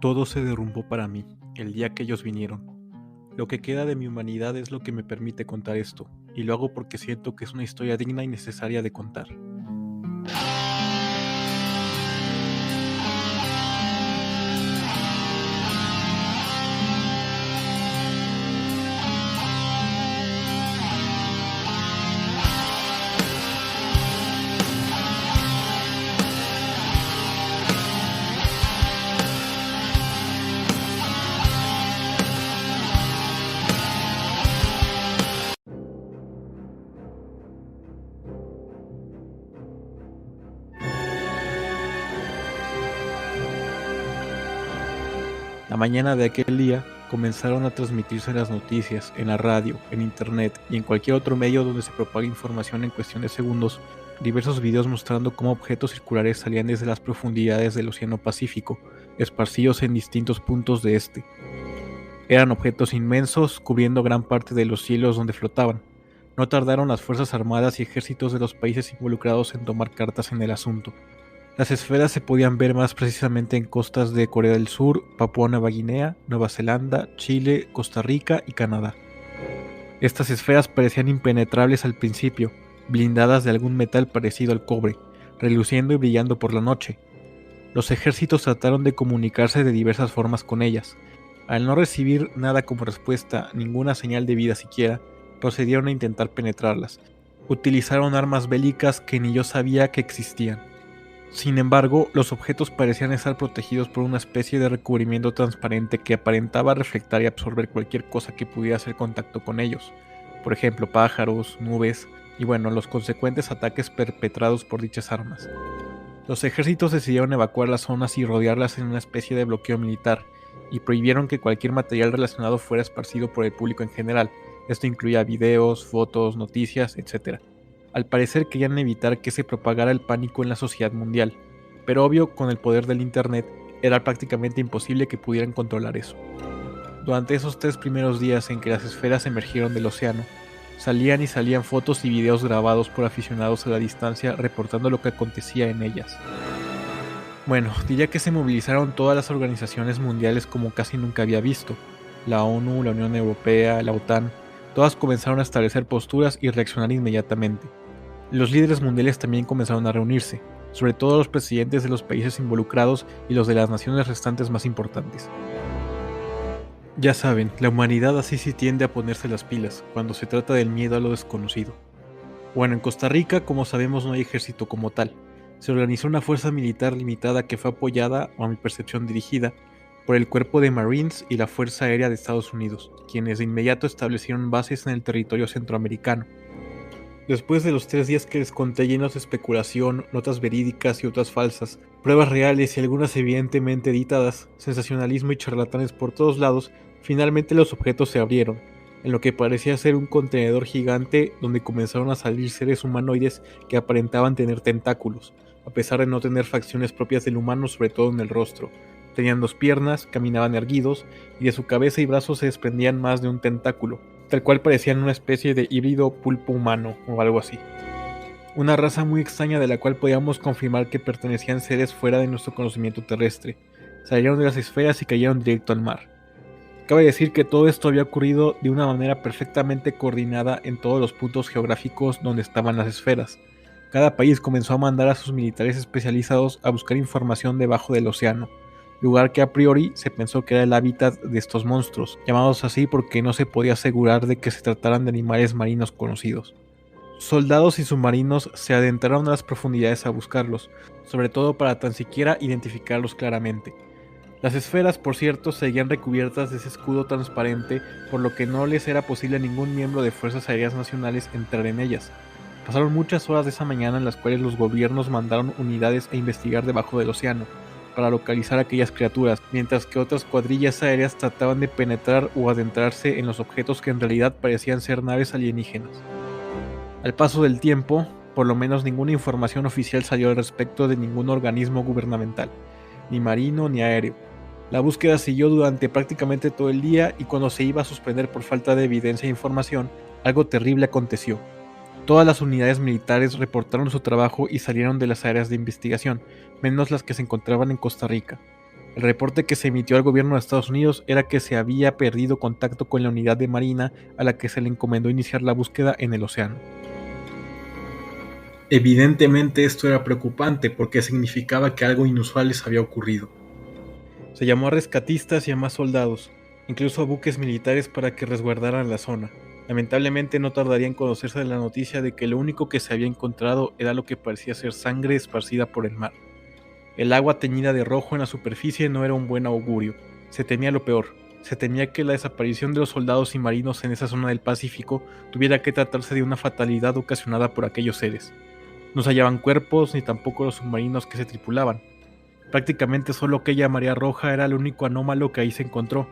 Todo se derrumbó para mí, el día que ellos vinieron. Lo que queda de mi humanidad es lo que me permite contar esto, y lo hago porque siento que es una historia digna y necesaria de contar. La mañana de aquel día comenzaron a transmitirse las noticias en la radio, en internet y en cualquier otro medio donde se propague información en cuestión de segundos, diversos videos mostrando cómo objetos circulares salían desde las profundidades del Océano Pacífico, esparcidos en distintos puntos de este. Eran objetos inmensos cubriendo gran parte de los cielos donde flotaban. No tardaron las Fuerzas Armadas y ejércitos de los países involucrados en tomar cartas en el asunto. Las esferas se podían ver más precisamente en costas de Corea del Sur, Papúa Nueva Guinea, Nueva Zelanda, Chile, Costa Rica y Canadá. Estas esferas parecían impenetrables al principio, blindadas de algún metal parecido al cobre, reluciendo y brillando por la noche. Los ejércitos trataron de comunicarse de diversas formas con ellas. Al no recibir nada como respuesta, ninguna señal de vida siquiera, procedieron a intentar penetrarlas. Utilizaron armas bélicas que ni yo sabía que existían. Sin embargo, los objetos parecían estar protegidos por una especie de recubrimiento transparente que aparentaba reflectar y absorber cualquier cosa que pudiera hacer contacto con ellos. Por ejemplo, pájaros, nubes y los consecuentes ataques perpetrados por dichas armas. Los ejércitos decidieron evacuar las zonas y rodearlas en una especie de bloqueo militar, y prohibieron que cualquier material relacionado fuera esparcido por el público en general. Esto incluía videos, fotos, noticias, etc. Al parecer querían evitar que se propagara el pánico en la sociedad mundial, pero obvio, con el poder del internet, era prácticamente imposible que pudieran controlar eso. Durante esos 3 primeros días en que las esferas emergieron del océano, salían fotos y videos grabados por aficionados a la distancia reportando lo que acontecía en ellas. Diría que se movilizaron todas las organizaciones mundiales como casi nunca había visto. La ONU, la Unión Europea, la OTAN, todas comenzaron a establecer posturas y reaccionar inmediatamente. Los líderes mundiales también comenzaron a reunirse, sobre todo los presidentes de los países involucrados y los de las naciones restantes más importantes. Ya saben, la humanidad así sí tiende a ponerse las pilas cuando se trata del miedo a lo desconocido. En Costa Rica, como sabemos, no hay ejército como tal. Se organizó una fuerza militar limitada que fue apoyada, o a mi percepción dirigida, por el Cuerpo de Marines y la Fuerza Aérea de Estados Unidos, quienes de inmediato establecieron bases en el territorio centroamericano. Después de los 3 días que les conté llenos de especulación, notas verídicas y otras falsas, pruebas reales y algunas evidentemente editadas, sensacionalismo y charlatanes por todos lados, finalmente los objetos se abrieron, en lo que parecía ser un contenedor gigante donde comenzaron a salir seres humanoides que aparentaban tener tentáculos, a pesar de no tener facciones propias del humano, sobre todo en el rostro. Tenían 2 piernas, caminaban erguidos, y de su cabeza y brazos se desprendían más de un tentáculo, tal cual parecían una especie de híbrido pulpo humano o algo así. Una raza muy extraña de la cual podíamos confirmar que pertenecían seres fuera de nuestro conocimiento terrestre. Salieron de las esferas y cayeron directo al mar. Cabe decir que todo esto había ocurrido de una manera perfectamente coordinada en todos los puntos geográficos donde estaban las esferas. Cada país comenzó a mandar a sus militares especializados a buscar información debajo del océano, lugar que a priori se pensó que era el hábitat de estos monstruos, llamados así porque no se podía asegurar de que se trataran de animales marinos conocidos. Soldados y submarinos se adentraron a las profundidades a buscarlos, sobre todo para tan siquiera identificarlos claramente. Las esferas, por cierto, seguían recubiertas de ese escudo transparente, por lo que no les era posible a ningún miembro de Fuerzas Aéreas Nacionales entrar en ellas. Pasaron muchas horas de esa mañana en las cuales los gobiernos mandaron unidades a investigar debajo del océano, para localizar a aquellas criaturas, mientras que otras cuadrillas aéreas trataban de penetrar o adentrarse en los objetos que en realidad parecían ser naves alienígenas. Al paso del tiempo, por lo menos ninguna información oficial salió al respecto de ningún organismo gubernamental, ni marino ni aéreo. La búsqueda siguió durante prácticamente todo el día y cuando se iba a suspender por falta de evidencia e información, algo terrible aconteció. Todas las unidades militares reportaron su trabajo y salieron de las áreas de investigación, menos las que se encontraban en Costa Rica. El reporte que se emitió al gobierno de Estados Unidos era que se había perdido contacto con la unidad de marina a la que se le encomendó iniciar la búsqueda en el océano. Evidentemente esto era preocupante porque significaba que algo inusual les había ocurrido. Se llamó a rescatistas y a más soldados, incluso a buques militares para que resguardaran la zona. Lamentablemente no tardaría en conocerse la noticia de que lo único que se había encontrado era lo que parecía ser sangre esparcida por el mar. El agua teñida de rojo en la superficie no era un buen augurio. Se temía lo peor. Se temía que la desaparición de los soldados y marinos en esa zona del Pacífico tuviera que tratarse de una fatalidad ocasionada por aquellos seres. No se hallaban cuerpos ni tampoco los submarinos que se tripulaban. Prácticamente solo aquella marea roja era el único anómalo que ahí se encontró.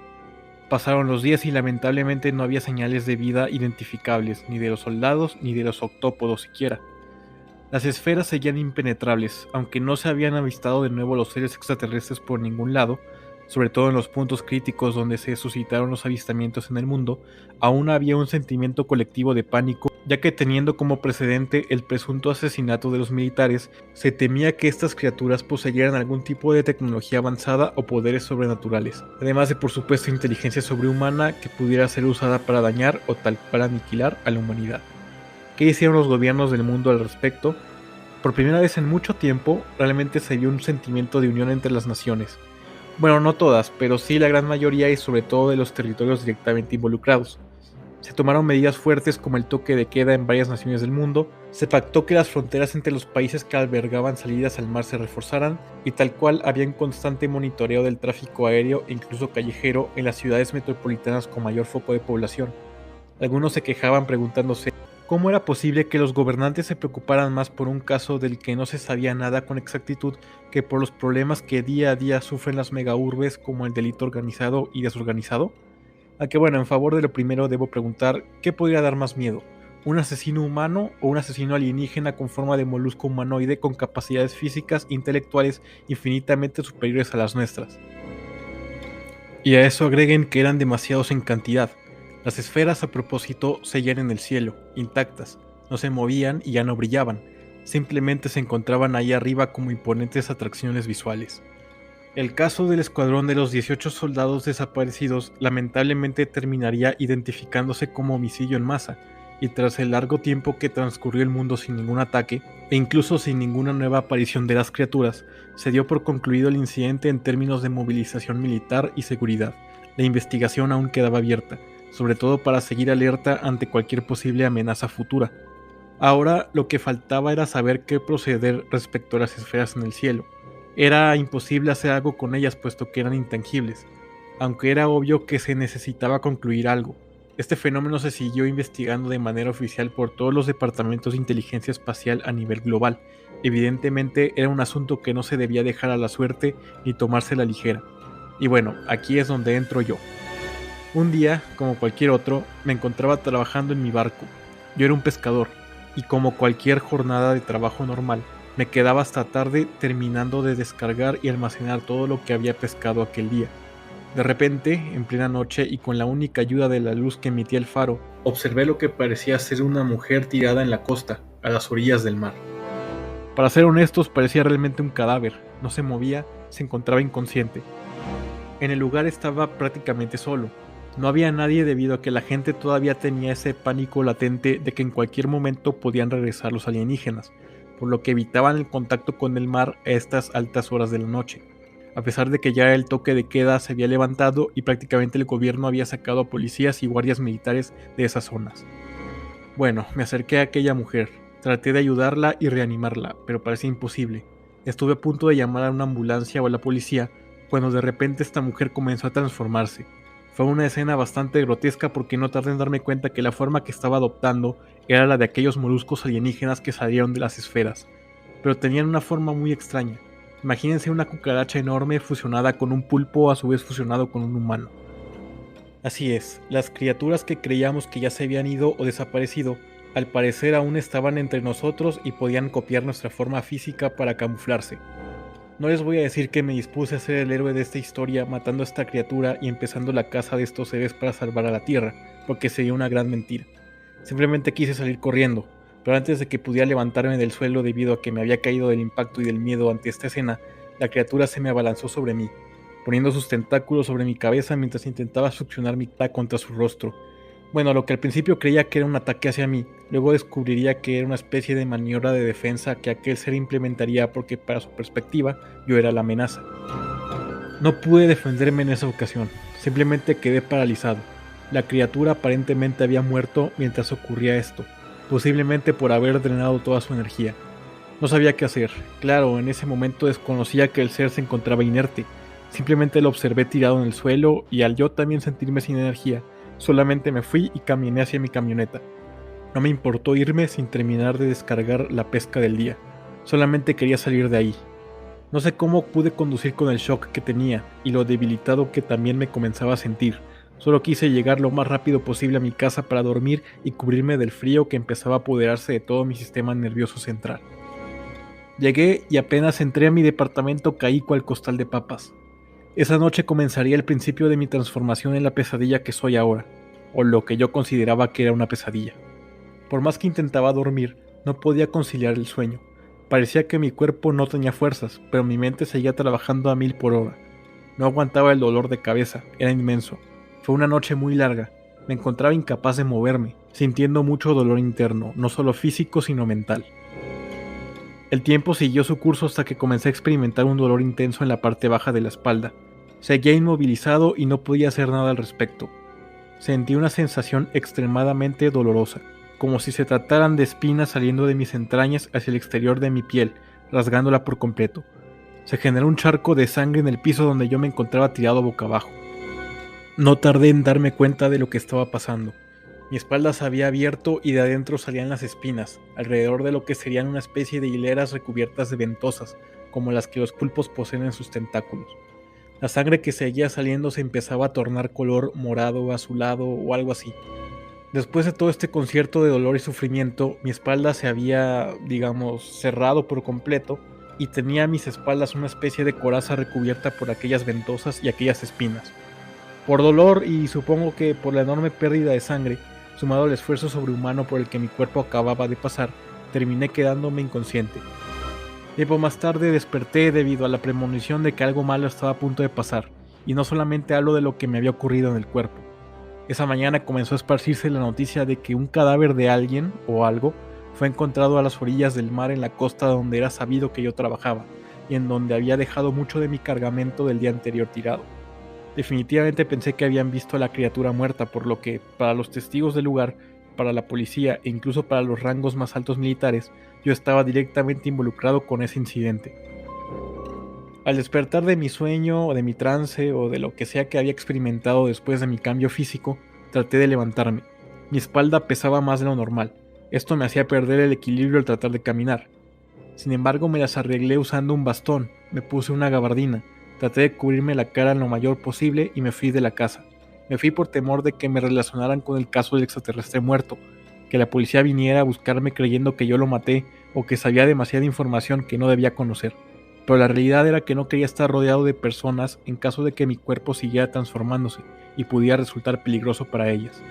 Pasaron los días y lamentablemente no había señales de vida identificables, ni de los soldados ni de los octópodos siquiera. Las esferas seguían impenetrables, aunque no se habían avistado de nuevo los seres extraterrestres por ningún lado, sobre todo en los puntos críticos donde se suscitaron los avistamientos en el mundo, aún había un sentimiento colectivo de pánico, ya que teniendo como precedente el presunto asesinato de los militares, se temía que estas criaturas poseyeran algún tipo de tecnología avanzada o poderes sobrenaturales, además de por supuesto inteligencia sobrehumana que pudiera ser usada para dañar o tal para aniquilar a la humanidad. ¿Qué hicieron los gobiernos del mundo al respecto? Por primera vez en mucho tiempo, realmente se vio un sentimiento de unión entre las naciones. Bueno, no todas, pero sí la gran mayoría y sobre todo de los territorios directamente involucrados. Se tomaron medidas fuertes como el toque de queda en varias naciones del mundo, se pactó que las fronteras entre los países que albergaban salidas al mar se reforzaran y tal cual había un constante monitoreo del tráfico aéreo e incluso callejero en las ciudades metropolitanas con mayor foco de población. Algunos se quejaban preguntándose cómo era posible que los gobernantes se preocuparan más por un caso del que no se sabía nada con exactitud que por los problemas que día a día sufren las megaurbes como el delito organizado y desorganizado. Aunque bueno, en favor de lo primero debo preguntar, ¿qué podría dar más miedo? ¿Un asesino humano o un asesino alienígena con forma de molusco humanoide con capacidades físicas e intelectuales infinitamente superiores a las nuestras? Y a eso agreguen que eran demasiados en cantidad. Las esferas a propósito seguían en el cielo, intactas, no se movían y ya no brillaban, simplemente se encontraban ahí arriba como imponentes atracciones visuales. El caso del escuadrón de los 18 soldados desaparecidos lamentablemente terminaría identificándose como homicidio en masa, y tras el largo tiempo que transcurrió el mundo sin ningún ataque, e incluso sin ninguna nueva aparición de las criaturas, se dio por concluido el incidente en términos de movilización militar y seguridad. La investigación aún quedaba abierta, sobre todo para seguir alerta ante cualquier posible amenaza futura. Ahora lo que faltaba era saber qué proceder respecto a las esferas en el cielo. Era imposible hacer algo con ellas puesto que eran intangibles, aunque era obvio que se necesitaba concluir algo. Este fenómeno se siguió investigando de manera oficial por todos los departamentos de inteligencia espacial a nivel global. Evidentemente era un asunto que no se debía dejar a la suerte ni tomarse a la ligera. Y bueno, aquí es donde entro yo. Un día, como cualquier otro, me encontraba trabajando en mi barco. Yo era un pescador, y como cualquier jornada de trabajo normal, me quedaba hasta tarde terminando de descargar y almacenar todo lo que había pescado aquel día. De repente, en plena noche y con la única ayuda de la luz que emitía el faro, observé lo que parecía ser una mujer tirada en la costa, a las orillas del mar. Para ser honestos, parecía realmente un cadáver, no se movía, se encontraba inconsciente. En el lugar estaba prácticamente solo. No había nadie debido a que la gente todavía tenía ese pánico latente de que en cualquier momento podían regresar los alienígenas, por lo que evitaban el contacto con el mar a estas altas horas de la noche. A pesar de que ya el toque de queda se había levantado y prácticamente el gobierno había sacado a policías y guardias militares de esas zonas. Bueno, me acerqué a aquella mujer, traté de ayudarla y reanimarla, pero parecía imposible. Estuve a punto de llamar a una ambulancia o a la policía, cuando de repente esta mujer comenzó a transformarse. Fue una escena bastante grotesca porque no tardé en darme cuenta que la forma que estaba adoptando era la de aquellos moluscos alienígenas que salieron de las esferas, pero tenían una forma muy extraña. Imagínense una cucaracha enorme fusionada con un pulpo a su vez fusionado con un humano. Así es, las criaturas que creíamos que ya se habían ido o desaparecido, al parecer aún estaban entre nosotros y podían copiar nuestra forma física para camuflarse. No les voy a decir que me dispuse a ser el héroe de esta historia matando a esta criatura y empezando la caza de estos seres para salvar a la Tierra, porque sería una gran mentira. Simplemente quise salir corriendo, pero antes de que pudiera levantarme del suelo debido a que me había caído del impacto y del miedo ante esta escena, la criatura se me abalanzó sobre mí. poniendo sus tentáculos sobre mi cabeza mientras intentaba succionar mi cara contra su rostro. Bueno, lo que al principio creía que era un ataque hacia mí, luego descubriría que era una especie de maniobra de defensa que aquel ser implementaría porque para su perspectiva yo era la amenaza. No pude defenderme en esa ocasión, simplemente quedé paralizado. La criatura aparentemente había muerto mientras ocurría esto, posiblemente por haber drenado toda su energía. No sabía qué hacer. Claro, en ese momento desconocía que el ser se encontraba inerte. Simplemente lo observé tirado en el suelo y al yo también sentirme sin energía, solamente me fui y caminé hacia mi camioneta. No me importó irme sin terminar de descargar la pesca del día. Solamente quería salir de ahí. No sé cómo pude conducir con el shock que tenía y lo debilitado que también me comenzaba a sentir. Solo quise llegar lo más rápido posible a mi casa para dormir y cubrirme del frío que empezaba a apoderarse de todo mi sistema nervioso central. Llegué y apenas entré a mi departamento caí cual costal de papas. Esa noche comenzaría el principio de mi transformación en la pesadilla que soy ahora, o lo que yo consideraba que era una pesadilla. Por más que intentaba dormir, no podía conciliar el sueño. Parecía que mi cuerpo no tenía fuerzas, pero mi mente seguía trabajando a 1000 por hora. No aguantaba el dolor de cabeza, era inmenso. Fue una noche muy larga. Me encontraba incapaz de moverme, sintiendo mucho dolor interno, no solo físico sino mental. El tiempo siguió su curso hasta que comencé a experimentar un dolor intenso en la parte baja de la espalda. Seguía inmovilizado y no podía hacer nada al respecto. Sentí una sensación extremadamente dolorosa, como si se trataran de espinas saliendo de mis entrañas hacia el exterior de mi piel, rasgándola por completo. Se generó un charco de sangre en el piso donde yo me encontraba tirado boca abajo. No tardé en darme cuenta de lo que estaba pasando. Mi espalda se había abierto y de adentro salían las espinas, alrededor de lo que serían una especie de hileras recubiertas de ventosas, como las que los pulpos poseen en sus tentáculos. La sangre que seguía saliendo se empezaba a tornar color morado, azulado o algo así. Después de todo este concierto de dolor y sufrimiento, mi espalda se había, cerrado por completo y tenía a mis espaldas una especie de coraza recubierta por aquellas ventosas y aquellas espinas. Por dolor y supongo que por la enorme pérdida de sangre, sumado al esfuerzo sobrehumano por el que mi cuerpo acababa de pasar, terminé quedándome inconsciente. Tiempo más tarde desperté debido a la premonición de que algo malo estaba a punto de pasar, y no solamente hablo de lo que me había ocurrido en el cuerpo. Esa mañana comenzó a esparcirse la noticia de que un cadáver de alguien o algo fue encontrado a las orillas del mar en la costa donde era sabido que yo trabajaba, y en donde había dejado mucho de mi cargamento del día anterior tirado. Definitivamente pensé que habían visto a la criatura muerta, por lo que, para los testigos del lugar, para la policía e incluso para los rangos más altos militares, yo estaba directamente involucrado con ese incidente. Al despertar de mi sueño o de mi trance o de lo que sea que había experimentado después de mi cambio físico, traté de levantarme. Mi espalda pesaba más de lo normal. Esto me hacía perder el equilibrio al tratar de caminar. Sin embargo, me las arreglé usando un bastón, me puse una gabardina, traté de cubrirme la cara lo mayor posible y me fui de la casa. Me fui por temor de que me relacionaran con el caso del extraterrestre muerto, que la policía viniera a buscarme creyendo que yo lo maté o que sabía demasiada información que no debía conocer. Pero la realidad era que no quería estar rodeado de personas en caso de que mi cuerpo siguiera transformándose y pudiera resultar peligroso para ellas.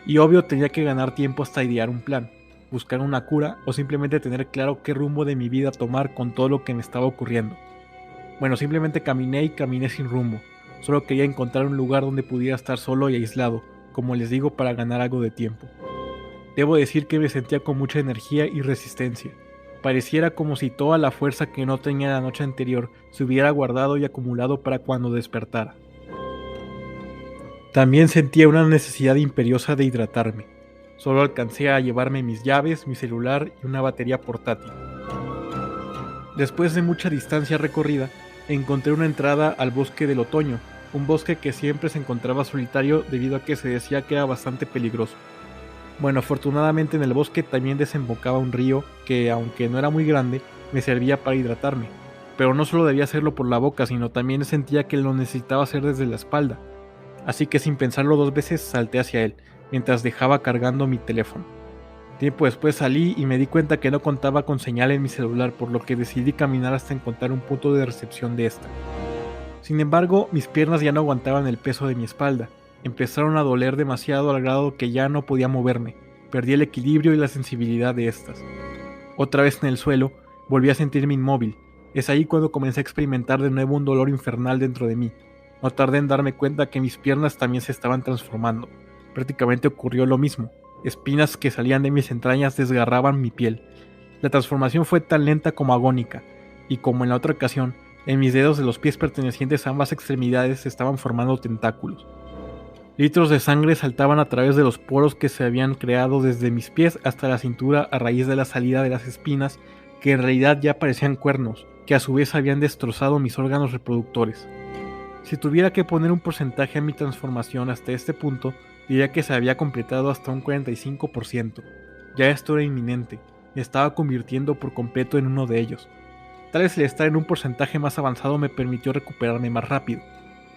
Y obvio tenía que ganar tiempo hasta idear un plan, buscar una cura o simplemente tener claro qué rumbo de mi vida tomar con todo lo que me estaba ocurriendo. Bueno, simplemente caminé y caminé sin rumbo. Solo quería encontrar un lugar donde pudiera estar solo y aislado, como les digo, para ganar algo de tiempo. Debo decir que me sentía con mucha energía y resistencia. Pareciera como si toda la fuerza que no tenía la noche anterior se hubiera guardado y acumulado para cuando despertara. También sentía una necesidad imperiosa de hidratarme. Solo alcancé a llevarme mis llaves, mi celular y una batería portátil. Después de mucha distancia recorrida, encontré una entrada al bosque del otoño, un bosque que siempre se encontraba solitario debido a que se decía que era bastante peligroso. Bueno, afortunadamente en el bosque también desembocaba un río que, aunque no era muy grande, me servía para hidratarme. Pero no solo debía hacerlo por la boca, sino también sentía que lo necesitaba hacer desde la espalda. Así que sin pensarlo dos veces salté hacia él, mientras dejaba cargando mi teléfono. Tiempo después salí y me di cuenta que no contaba con señal en mi celular, por lo que decidí caminar hasta encontrar un punto de recepción de esta. Sin embargo, mis piernas ya no aguantaban el peso de mi espalda. Empezaron a doler demasiado al grado que ya no podía moverme. Perdí el equilibrio y la sensibilidad de estas. Otra vez en el suelo, volví a sentirme inmóvil. Es ahí cuando comencé a experimentar de nuevo un dolor infernal dentro de mí. No tardé en darme cuenta que mis piernas también se estaban transformando. Prácticamente ocurrió lo mismo. Espinas que salían de mis entrañas desgarraban mi piel. La transformación fue tan lenta como agónica, y como en la otra ocasión, en mis dedos de los pies pertenecientes a ambas extremidades se estaban formando tentáculos. Litros de sangre saltaban a través de los poros que se habían creado desde mis pies hasta la cintura a raíz de la salida de las espinas, que en realidad ya parecían cuernos, que a su vez habían destrozado mis órganos reproductores. Si tuviera que poner un porcentaje a mi transformación hasta este punto, diría que se había completado hasta un 45%. Ya esto era inminente, me estaba convirtiendo por completo en uno de ellos. Tal vez el estar en un porcentaje más avanzado me permitió recuperarme más rápido.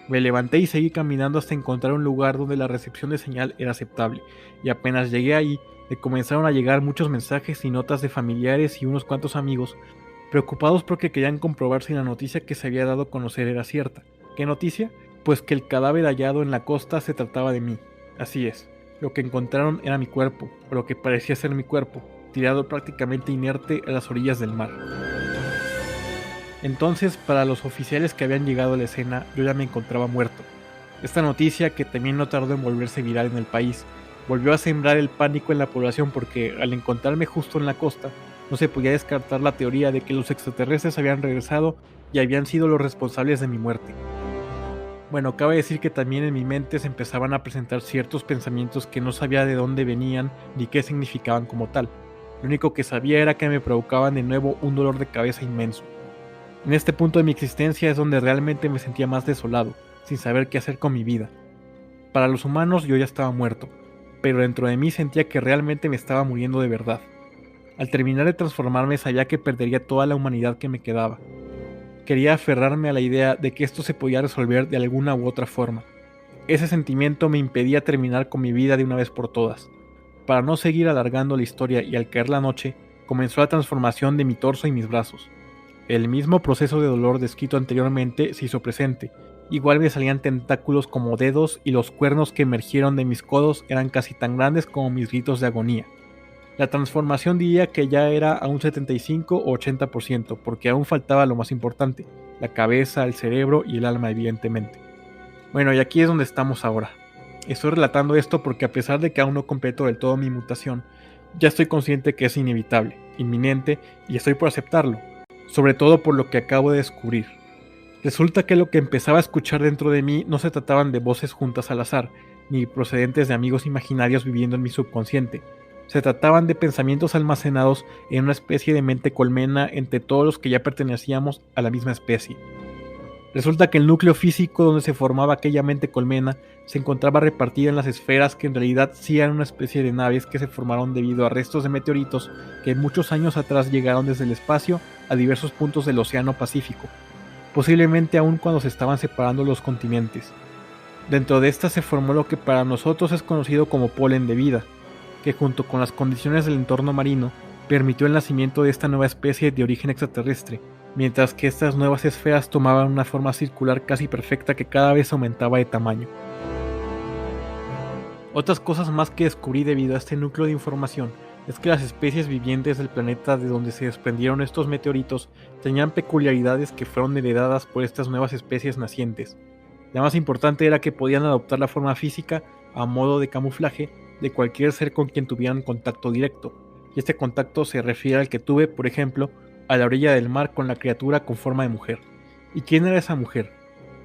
Me levanté y seguí caminando hasta encontrar un lugar donde la recepción de señal era aceptable, y apenas llegué ahí, me comenzaron a llegar muchos mensajes y notas de familiares y unos cuantos amigos, preocupados porque querían comprobar si la noticia que se había dado a conocer era cierta. ¿Qué noticia? Pues que el cadáver hallado en la costa se trataba de mí. Así es, lo que encontraron era mi cuerpo, o lo que parecía ser mi cuerpo, tirado prácticamente inerte a las orillas del mar. Entonces, para los oficiales que habían llegado a la escena, yo ya me encontraba muerto. Esta noticia, que también no tardó en volverse viral en el país, volvió a sembrar el pánico en la población porque, al encontrarme justo en la costa, no se podía descartar la teoría de que los extraterrestres habían regresado y habían sido los responsables de mi muerte. Bueno, cabe decir que también en mi mente se empezaban a presentar ciertos pensamientos que no sabía de dónde venían ni qué significaban como tal. Lo único que sabía era que me provocaban de nuevo un dolor de cabeza inmenso. En este punto de mi existencia es donde realmente me sentía más desolado, sin saber qué hacer con mi vida. Para los humanos yo ya estaba muerto, pero dentro de mí sentía que realmente me estaba muriendo de verdad. Al terminar de transformarme sabía que perdería toda la humanidad que me quedaba. Quería aferrarme a la idea de que esto se podía resolver de alguna u otra forma. Ese sentimiento me impedía terminar con mi vida de una vez por todas. Para no seguir alargando la historia y al caer la noche, comenzó la transformación de mi torso y mis brazos. El mismo proceso de dolor descrito anteriormente se hizo presente. Igual me salían tentáculos como dedos y los cuernos que emergieron de mis codos eran casi tan grandes como mis gritos de agonía. La transformación diría que ya era a un 75 o 80%, porque aún faltaba lo más importante, la cabeza, el cerebro y el alma evidentemente. Bueno, y aquí es donde estamos ahora. Estoy relatando esto porque a pesar de que aún no completo del todo mi mutación, ya estoy consciente que es inevitable, inminente, y estoy por aceptarlo, sobre todo por lo que acabo de descubrir. Resulta que lo que empezaba a escuchar dentro de mí no se trataban de voces juntas al azar, ni procedentes de amigos imaginarios viviendo en mi subconsciente. Se trataban de pensamientos almacenados en una especie de mente colmena entre todos los que ya pertenecíamos a la misma especie. Resulta que el núcleo físico donde se formaba aquella mente colmena se encontraba repartida en las esferas que en realidad sí eran una especie de naves que se formaron debido a restos de meteoritos que muchos años atrás llegaron desde el espacio a diversos puntos del Océano Pacífico, posiblemente aún cuando se estaban separando los continentes. Dentro de esta se formó lo que para nosotros es conocido como polen de vida, que junto con las condiciones del entorno marino permitió el nacimiento de esta nueva especie de origen extraterrestre, mientras que estas nuevas esferas tomaban una forma circular casi perfecta que cada vez aumentaba de tamaño. Otras cosas más que descubrí debido a este núcleo de información es que las especies vivientes del planeta de donde se desprendieron estos meteoritos tenían peculiaridades que fueron heredadas por estas nuevas especies nacientes. La más importante era que podían adoptar la forma física a modo de camuflaje de cualquier ser con quien tuvieran contacto directo, y este contacto se refiere al que tuve, por ejemplo, a la orilla del mar con la criatura con forma de mujer. ¿Y quién era esa mujer?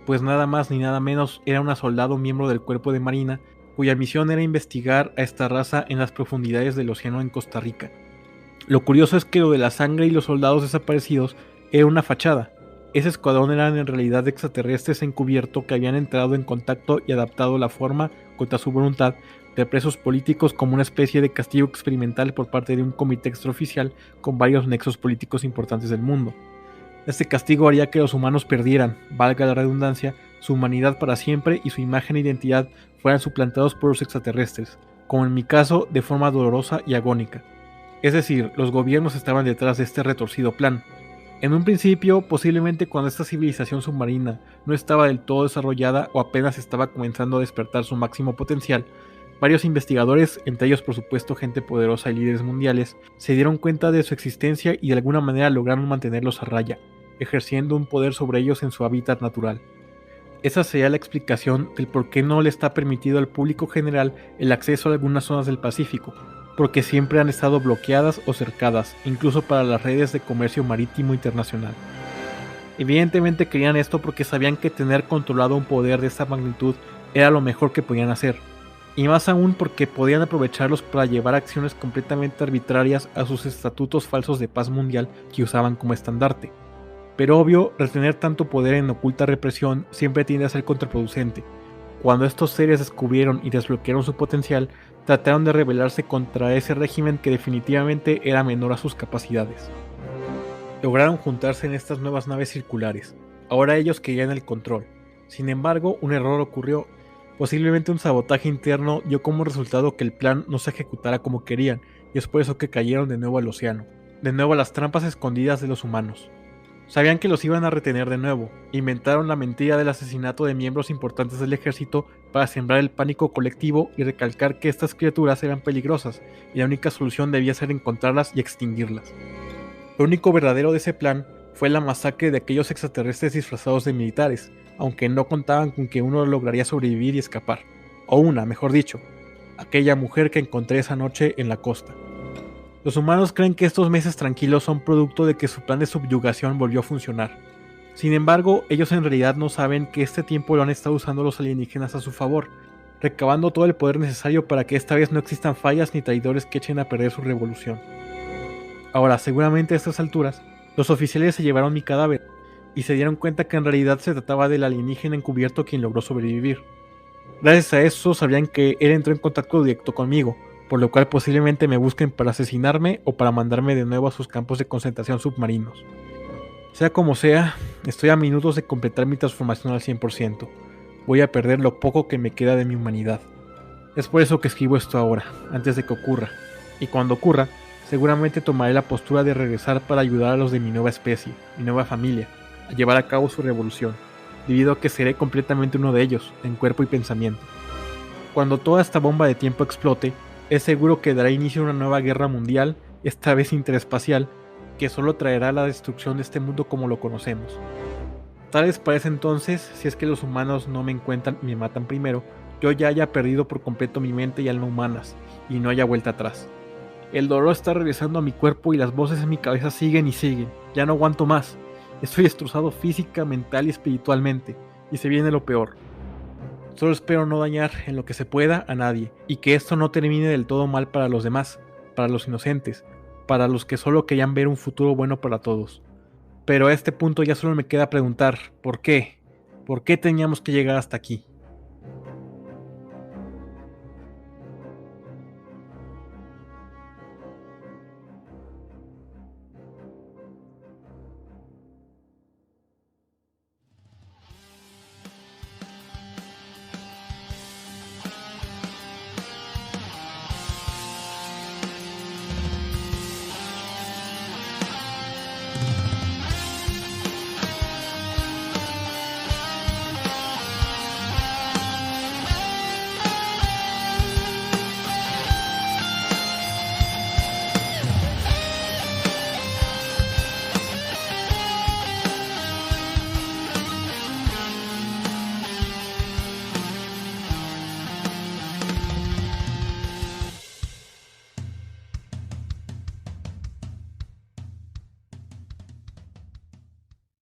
Pues nada más ni nada menos era una soldado miembro del cuerpo de marina cuya misión era investigar a esta raza en las profundidades del océano en Costa Rica. Lo curioso es que lo de la sangre y los soldados desaparecidos era una fachada. Ese escuadrón eran en realidad extraterrestres encubierto que habían entrado en contacto y adaptado la forma, contra su voluntad, de presos políticos como una especie de castigo experimental por parte de un comité extraoficial con varios nexos políticos importantes del mundo. Este castigo haría que los humanos perdieran, valga la redundancia, su humanidad para siempre y su imagen e identidad fueran suplantados por los extraterrestres, como en mi caso de forma dolorosa y agónica. Es decir, los gobiernos estaban detrás de este retorcido plan. En un principio, posiblemente cuando esta civilización submarina no estaba del todo desarrollada o apenas estaba comenzando a despertar su máximo potencial, varios investigadores, entre ellos por supuesto gente poderosa y líderes mundiales, se dieron cuenta de su existencia y de alguna manera lograron mantenerlos a raya. ejerciendo un poder sobre ellos en su hábitat natural. Esa sería la explicación del por qué no le está permitido al público general el acceso a algunas zonas del Pacífico, porque siempre han estado bloqueadas o cercadas, incluso para las redes de comercio marítimo internacional. Evidentemente querían esto porque sabían que tener controlado un poder de esta magnitud era lo mejor que podían hacer, y más aún porque podían aprovecharlos para llevar acciones completamente arbitrarias a sus estatutos falsos de paz mundial que usaban como estandarte. Pero obvio, retener tanto poder en oculta represión siempre tiende a ser contraproducente. Cuando estos seres descubrieron y desbloquearon su potencial, trataron de rebelarse contra ese régimen que definitivamente era menor a sus capacidades. Lograron juntarse en estas nuevas naves circulares. Ahora ellos querían el control. Sin embargo, un error ocurrió. Posiblemente un sabotaje interno dio como resultado que el plan no se ejecutara como querían, y es por eso que cayeron de nuevo al océano, de nuevo a las trampas escondidas de los humanos. Sabían que los iban a retener de nuevo, inventaron la mentira del asesinato de miembros importantes del ejército para sembrar el pánico colectivo y recalcar que estas criaturas eran peligrosas, y la única solución debía ser encontrarlas y extinguirlas. Lo único verdadero de ese plan fue la masacre de aquellos extraterrestres disfrazados de militares, aunque no contaban con que uno lograría sobrevivir y escapar. O una, mejor dicho, aquella mujer que encontré esa noche en la costa. Los humanos creen que estos meses tranquilos son producto de que su plan de subyugación volvió a funcionar. Sin embargo, ellos en realidad no saben que este tiempo lo han estado usando los alienígenas a su favor, recabando todo el poder necesario para que esta vez no existan fallas ni traidores que echen a perder su revolución. Ahora, seguramente a estas alturas, los oficiales se llevaron mi cadáver y se dieron cuenta que en realidad se trataba del alienígena encubierto quien logró sobrevivir. Gracias a eso sabían que él entró en contacto directo conmigo, por lo cual posiblemente me busquen para asesinarme o para mandarme de nuevo a sus campos de concentración submarinos. Sea como sea, estoy a minutos de completar mi transformación al 100%. Voy a perder lo poco que me queda de mi humanidad. Es por eso que escribo esto ahora, antes de que ocurra. Y cuando ocurra, seguramente tomaré la postura de regresar para ayudar a los de mi nueva especie, mi nueva familia, a llevar a cabo su revolución, debido a que seré completamente uno de ellos, en cuerpo y pensamiento. Cuando toda esta bomba de tiempo explote, es seguro que dará inicio a una nueva guerra mundial, esta vez interespacial, que solo traerá la destrucción de este mundo como lo conocemos. Tal vez para ese entonces, si es que los humanos no me encuentran y me matan primero, yo ya haya perdido por completo mi mente y alma humanas, y no haya vuelta atrás. El dolor está regresando a mi cuerpo y las voces en mi cabeza siguen y siguen. Ya no aguanto más. Estoy destrozado física, mental y espiritualmente, y se viene lo peor. Solo espero no dañar en lo que se pueda a nadie, y que esto no termine del todo mal para los demás, para los inocentes, para los que solo querían ver un futuro bueno para todos. Pero a este punto ya solo me queda preguntar, ¿por qué? ¿Por qué teníamos que llegar hasta aquí?